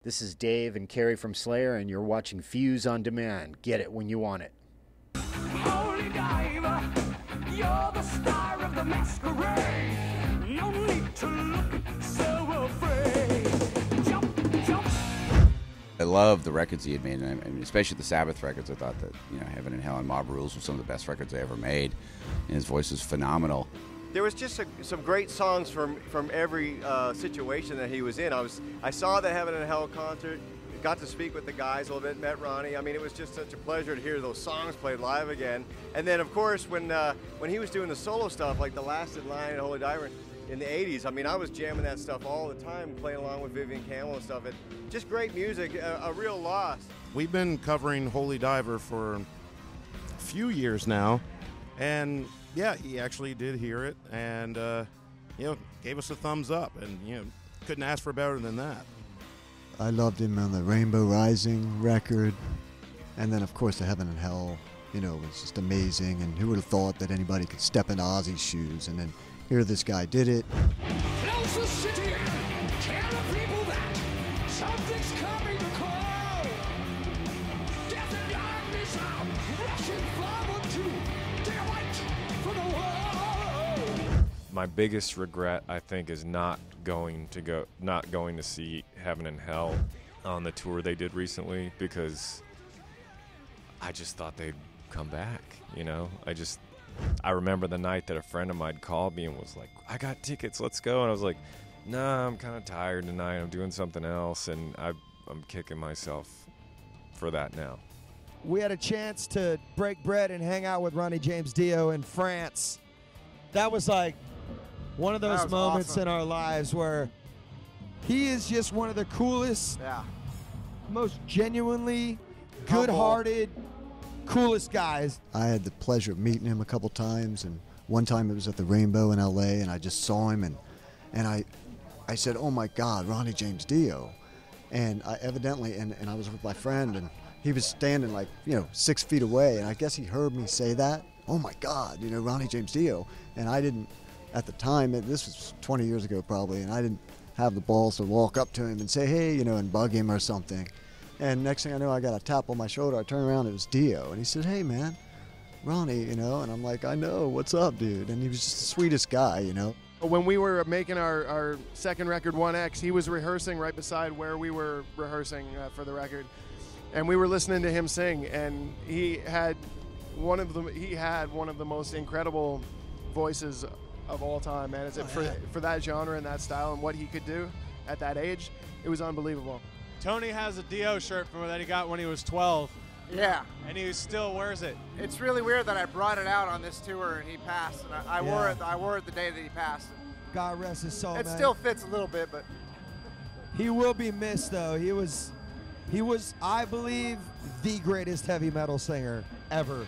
This is Dave and Carrie from Slayer, and you're watching Fuse on Demand. Get it when you want it. Holy diver, you're the star of the masquerade. No need to look so afraid. Jump, jump. I love the records he had made, and I mean, especially the Sabbath records. I thought that, you know, Heaven and Hell and Mob Rules were some of the best records I ever made, and his voice was phenomenal. There was just some great songs from every situation that he was in. I saw the Heaven and Hell concert, got to speak with the guys a little bit, met Ronnie. I mean, it was just such a pleasure to hear those songs played live again. And then, of course, when he was doing the solo stuff, like The Last in Line and Holy Diver in the 80s, I mean, I was jamming that stuff all the time, playing along with Vivian Campbell and stuff. Just great music, a real loss. We've been covering Holy Diver for a few years now, and yeah, he actually did hear it, and gave us a thumbs up, and couldn't ask for better than that. I loved him on the Rainbow Rising record, and then of course the Heaven and Hell, was just amazing. And who would have thought that anybody could step in Ozzy's shoes? And then here this guy did it. Close the city in, tell the people that something's coming to call. Death and darkness are rushing forward to their right for the world. My biggest regret, I think, is not going to see Heaven and Hell on the tour they did recently, because I just thought they'd come back. I remember the night that a friend of mine called me and was like, "I got tickets, let's go." And I was like, "Nah, I'm kind of tired tonight. I'm doing something else," and I'm kicking myself for that now. We had a chance to break bread and hang out with Ronnie James Dio in France. That was like one of those moments in our lives where he is just one of the coolest, most genuinely good-hearted, coolest guys. I had the pleasure of meeting him a couple times, and one time it was at the Rainbow in LA, and I just saw him, and I said, "Oh my God, Ronnie James Dio." And I evidently, and I was with my friend, and he was standing like 6 feet away, and I guess he heard me say that. "Oh my God, Ronnie James Dio." And I didn't, at the time, this was 20 years ago probably, and I didn't have the balls to walk up to him and say, "Hey," and bug him or something. And next thing I know, I got a tap on my shoulder. I turned around, it was Dio. And he said, "Hey, man, Ronnie," and I'm like, "I know, what's up, dude?" And he was just the sweetest guy, When we were making our second record, 1X, he was rehearsing right beside where we were rehearsing for the record. And we were listening to him sing, and he had one of the most incredible voices of all time, man. For that genre and that style and what he could do at that age, it was unbelievable. Tony has a Dio shirt that he got when he was 12. Yeah. And he still wears it. It's really weird that I brought it out on this tour and he passed, and I wore it the day that he passed. God rest his soul, It man. still fits a little bit, but He will be missed, though. He was, I believe, the greatest heavy metal singer ever.